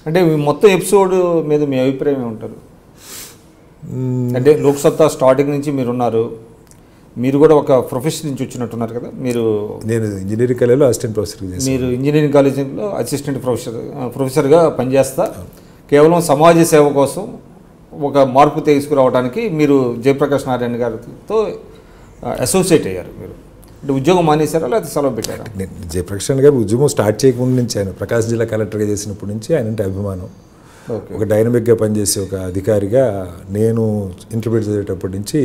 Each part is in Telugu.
అంటే మొత్తం ఎపిసోడ్ మీద మీ అభిప్రాయం ఏమంటారు? అంటే లోక్సత్తా స్టార్టింగ్ నుంచి మీరున్నారు, మీరు కూడా ఒక ప్రొఫెషన్ నుంచి వచ్చినట్టున్నారు కదా. నేను ఇంజనీరింగ్ కాలేజ్లో అసిస్టెంట్ ప్రొఫెసర్ చేశాను. మీరు ఇంజనీరింగ్ కాలేజీలో అసిస్టెంట్ ప్రొఫెసర్గా పనిచేస్తా కేవలం సమాజ సేవ కోసం ఒక మార్పు తీసుకురావడానికి మీరు జయప్రకాష్ నారాయణ గారితో అసోసియేట్ అయ్యారు. మీరు అంటే ఉద్యోగం మానేశారా లేకపోతే సెలవు పెట్టారా? నేను జయప్రకాష్ గారు ఉద్యోగం స్టార్ట్ చేయకముందు నుంచి, ఆయన ప్రకాశం జిల్లా కలెక్టర్గా చేసినప్పటి నుంచి ఆయన అంటే అభిమానం. ఒక డైనమిక్గా పనిచేసే ఒక అధికారిగా నేను ఇంటర్మీడియట్ చదివేటప్పటి నుంచి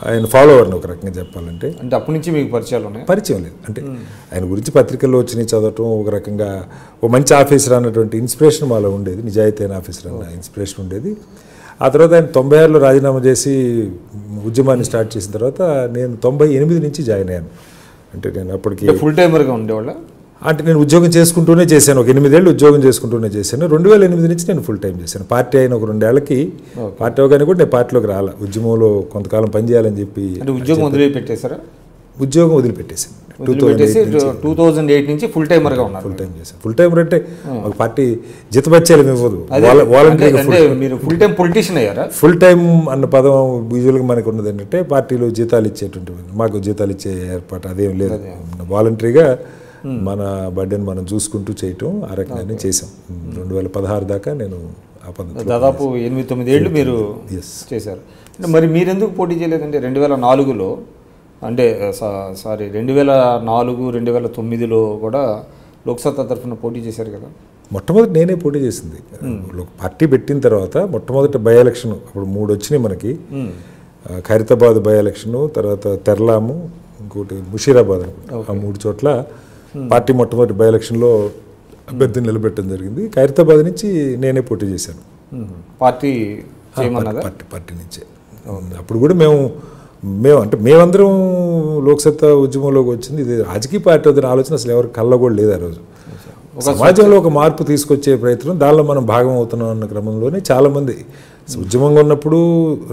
ఆయన ఫాలోవర్ని ఒక రకంగా చెప్పాలంటే. అంటే అప్పటి నుంచి మీకు పరిచయాలు ఉన్నాయి? పరిచయం లేదు, అంటే ఆయన గురించి పత్రికల్లో వచ్చినాయి చదవటం, ఒక రకంగా ఒక మంచి ఆఫీసర్ అన్నటువంటి ఇన్స్పిరేషన్ మాలో ఉండేది, నిజాయితీ అయిన ఆఫీసర్ అన్న ఇన్స్పిరేషన్ ఉండేది. ఆ తర్వాత ఆయన 96లో రాజీనామా చేసి ఉద్యమాన్ని స్టార్ట్ చేసిన తర్వాత నేను 98 నుంచి జాయిన్ అయ్యాను. అంటే నేను అప్పటికి ఫుల్ టైమర్గా ఉండేవాళ్ళ, అంటే నేను ఉద్యోగం చేసుకుంటూనే చేశాను, ఒక 8 ఏళ్ళు ఉద్యోగం చేసుకుంటూనే చేశాను. 2008 నుంచి నేను ఫుల్ టైం చేశాను. పార్టీ అయిన ఒక 2 ఏళ్ళకి పార్టీ అవగానే కూడా నేను పార్టీలోకి రాలా, ఉద్యమంలో కొంతకాలం పనిచేయాలని చెప్పి ఉద్యోగం వదిలిపెట్టేశారా? ఉద్యోగం వదిలిపెట్టేశాను. 2008 నుంచి ఫుల్ టైమర్గా ఉన్నారు. ఫుల్ టైం చేశాను. ఫుల్ టైమర్ అంటే ఒక పార్టీ జీతపత్యాలు ఇవ్వదు, వాలంటీర్గా. మీరు ఫుల్ టైం పొలిటీషియన్ అయ్యారా? ఫుల్ టైం అన్న పదం యూజువల్గా మనకు ఉన్నది ఏంటంటే పార్టీలో జీతాలు ఇచ్చేటువంటి, మాకు జీతాలు ఇచ్చే ఏర్పాటు అదేం లేదు. వాలంటరీగా మన బడ్డెని మనం చూసుకుంటూ చేయటం, ఆ రకంగానే చేసాం. 2016 దాకా నేను ఆ పద్ధతి, దాదాపు 8-9 ఏళ్ళు మీరు చేశారు. మరి మీరెందుకు పోటీ చేయలేదంటే 2004లో, అంటే 2004-2009లో కూడా లోక్సత్తా తరఫున పోటీ చేశారు కదా? మొట్టమొదటి నేనే పోటీ చేసింది. పార్టీ పెట్టిన తర్వాత మొట్టమొదటి బై ఎలక్షన్ అప్పుడు 3 వచ్చినాయి మనకి. ఖైరతాబాద్ బై ఎలక్షను, తర్వాత తెర్లాము, ఇంకోటి ముషీరాబాద్ అనుకుంటా. ఆ 3 చోట్ల పార్టీ మొట్టమొదటి బై ఎలక్షన్లో అభ్యర్థిని నిలబెట్టడం జరిగింది. ఖైరతాబాద్ నుంచి నేనే పోటీ చేశాను. పార్టీ నుంచే. అప్పుడు కూడా మేమందరం లోక్సత్తా ఉద్యమంలోకి వచ్చింది, ఇది రాజకీయ పార్టీ వద్ద ఆలోచన అసలు ఎవరికి కళ్ళ కూడా లేదు. ఆ రోజు సమాజంలో ఒక మార్పు తీసుకొచ్చే ప్రయత్నం, దానిలో మనం భాగం అవుతున్నాం అన్న క్రమంలోనే చాలామంది ఉద్యమంగా ఉన్నప్పుడు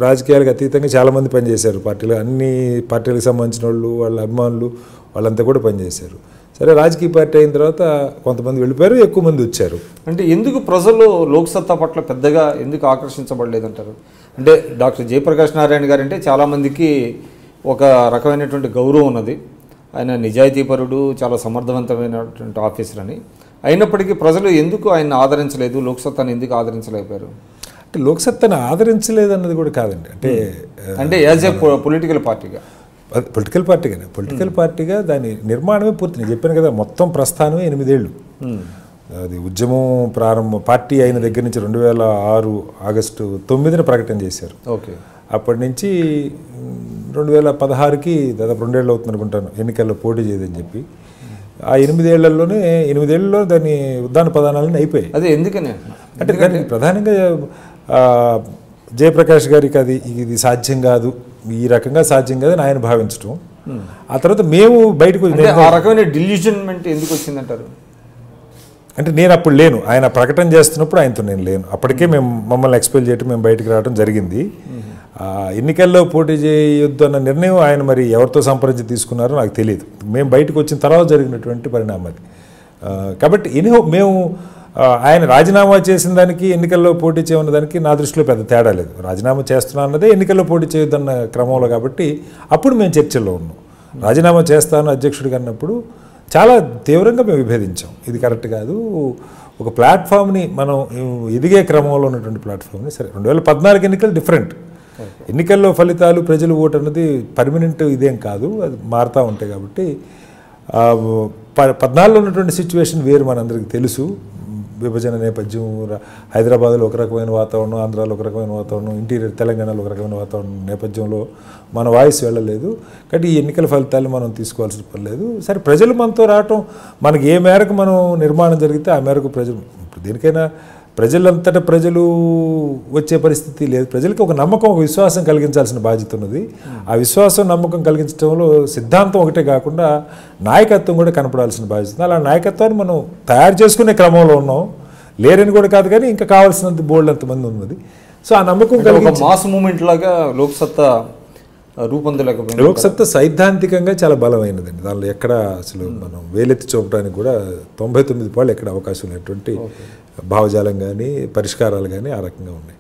రాజకీయాలకు అతీతంగా చాలామంది పనిచేశారు. పార్టీలు, అన్ని పార్టీలకు సంబంధించిన వాళ్ళు, వాళ్ళ అభిమానులు, వాళ్ళంతా కూడా పనిచేశారు. సరే, రాజకీయ పార్టీ అయిన తర్వాత కొంతమంది వెళ్ళిపోయారు, ఎక్కువ మంది వచ్చారు. అంటే ఎందుకు ప్రజలు లోక్సత్తా పట్ల పెద్దగా ఎందుకు ఆకర్షించబడలేదంటారు? అంటే డాక్టర్ జయప్రకాష్ నారాయణ గారు అంటే చాలామందికి ఒక రకమైనటువంటి గౌరవం ఉన్నది, ఆయన నిజాయితీపరుడు, చాలా సమర్థవంతమైనటువంటి ఆఫీసర్ అని. అయినప్పటికీ ప్రజలు ఎందుకు ఆయన ఆదరించలేదు, లోక్సత్తాను ఎందుకు ఆదరించలేకపోయారు? అంటే లోక్సత్తాను ఆదరించలేదు అన్నది కూడా కాదండి, అంటే యాజ్ ఏ పొలిటికల్ పార్టీగా, పొలిటికల్ పార్టీగా దాని నిర్మాణమే పూర్తి. నేను చెప్పాను కదా, మొత్తం ప్రస్థానమే 8 ఏళ్ళు. అది ఉద్యమం ప్రారంభం పార్టీ అయిన దగ్గర నుంచి 2006 ఆగస్టు 9న ప్రకటన చేశారు. ఓకే. అప్పటి నుంచి 2016కి దాదాపు 2 ఏళ్ళు అవుతుంది అనుకుంటాను ఎన్నికల్లో పోటీ చేయదని చెప్పి. ఆ 8 ఏళ్లలోనే 8 ఏళ్లలో దాని ఉద్దాన పదానాలని అయిపోయాయి. అదే ఎందుకని అంటే దానికి ప్రధానంగా జయప్రకాష్ గారికి ఇది సాధ్యం కాదు, ఈ రకంగా సాధ్యం కాదని ఆయన భావించడం. ఆ తర్వాత మేము బయటకు ఆ రకమైన డిల్యూజన్మెంట్ ఎందుకు వచ్చిందంటారు? అంటే నేను అప్పుడు లేను, ఆయన ప్రకటన చేస్తున్నప్పుడు ఆయనతో నేను లేను. అప్పటికే మమ్మల్ని ఎక్స్పెల్ చేయటం, మేము బయటకు రావడం జరిగింది. ఎన్నికల్లో పోటీ చేయొద్దు అన్న నిర్ణయం ఆయన మరి ఎవరితో సంప్రదించి తీసుకున్నారో నాకు తెలియదు. మేము బయటకు వచ్చిన తర్వాత జరిగినటువంటి పరిణామం అది. కాబట్టి మేము ఆయన రాజీనామా చేసిన దానికి ఎన్నికల్లో పోటీ చేయన్న దానికి నా దృష్టిలో పెద్ద తేడా లేదు. రాజీనామా చేస్తున్నా అన్నదే ఎన్నికల్లో పోటీ చేయొద్దన్న క్రమంలో, కాబట్టి అప్పుడు మేము చర్చల్లో ఉన్నాం. రాజీనామా చేస్తాను అధ్యక్షుడిగా అన్నప్పుడు చాలా తీవ్రంగా మేము విభేదించాం. ఇది కరెక్ట్ కాదు, ఒక ప్లాట్ఫామ్ని మనం ఎదిగే క్రమంలో ఉన్నటువంటి ప్లాట్ఫామ్ని. సరే, 2014 ఎన్నికలు డిఫరెంట్. ఎన్నికల్లో ఫలితాలు, ప్రజలు ఓటు అన్నది పర్మనెంట్ ఇదేం కాదు, అది మారుతూ ఉంటాయి. కాబట్టి 14లో ఉన్నటువంటి సిచ్యువేషన్ వేరు, మనందరికీ తెలుసు. విభజన నేపథ్యం, హైదరాబాద్లో ఒక రకమైన వాతావరణం, ఆంధ్రాలో ఒక రకమైన వాతావరణం, ఇంటీరియర్ తెలంగాణలో ఒక రకమైన వాతావరణం నేపథ్యంలో మన వాయిస్ వెళ్ళలేదు. కాబట్టి ఈ ఎన్నికల ఫలితాలు మనం తీసుకోవాల్సిన పని లేదు. సరే, ప్రజలు మనతో రావటం, మనకి ఏ మేరకు మనం నిర్మాణం జరిగితే ఆ మేరకు ప్రజలు, దేనికైనా ప్రజలంతటా ప్రజలు వచ్చే పరిస్థితి లేదు. ప్రజలకు ఒక నమ్మకం, ఒక విశ్వాసం కలిగించాల్సిన బాధ్యత ఉన్నది. ఆ విశ్వాసం, నమ్మకం కలిగించడంలో సిద్ధాంతం ఒకటే కాకుండా నాయకత్వం కూడా కనపడాల్సిన బాధ్యత. అలా నాయకత్వాన్ని మనం తయారు చేసుకునే క్రమంలో ఉన్నాం. లేరని కూడా కాదు, కానీ ఇంకా కావాల్సినంత బోల్డ్ అంతమంది ఉన్నది. సో ఆ నమ్మకం కలిగి మాస్ మూమెంట్ లాగా లోక్సత్తా రూపొందలేకపోయింది. లోక్సత్తా సైద్ధాంతికంగా చాలా బలమైనదండి. దానిలో ఎక్కడ అసలు మనం వేలెత్తి చూపడానికి కూడా 99 పాళ్ళు ఎక్కడ అవకాశం లేనటువంటి భావజాలం కానీ పరిష్కారాలు కానీ ఆ రకంగా ఉన్నాయి.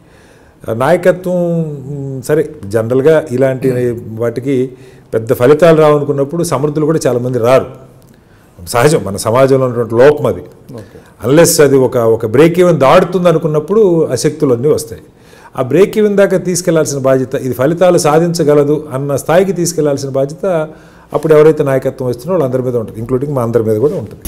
నాయకత్వం సరే జనరల్గా ఇలాంటి వాటికి పెద్ద ఫలితాలు రావనుకున్నప్పుడు సమర్థులు కూడా చాలామంది రారు, సహజం, మన సమాజంలో ఉన్నటువంటి లోపం అది. అన్లెస్ అది ఒక బ్రేక్ ఈవెన్ దాడుతుంది అనుకున్నప్పుడు అశక్తులు అన్నీ వస్తాయి. ఆ బ్రేక్ ఈవెన్ దాకా తీసుకెళ్లాల్సిన బాధ్యత, ఇది ఫలితాలు సాధించగలదు అన్న స్థాయికి తీసుకెళ్లాల్సిన బాధ్యత అప్పుడు ఎవరైతే నాయకత్వం వస్తున్నారో వాళ్ళందరి మీద ఉంటుంది, ఇంక్లూడింగ్ మా అందరి మీద కూడా ఉంటుంది.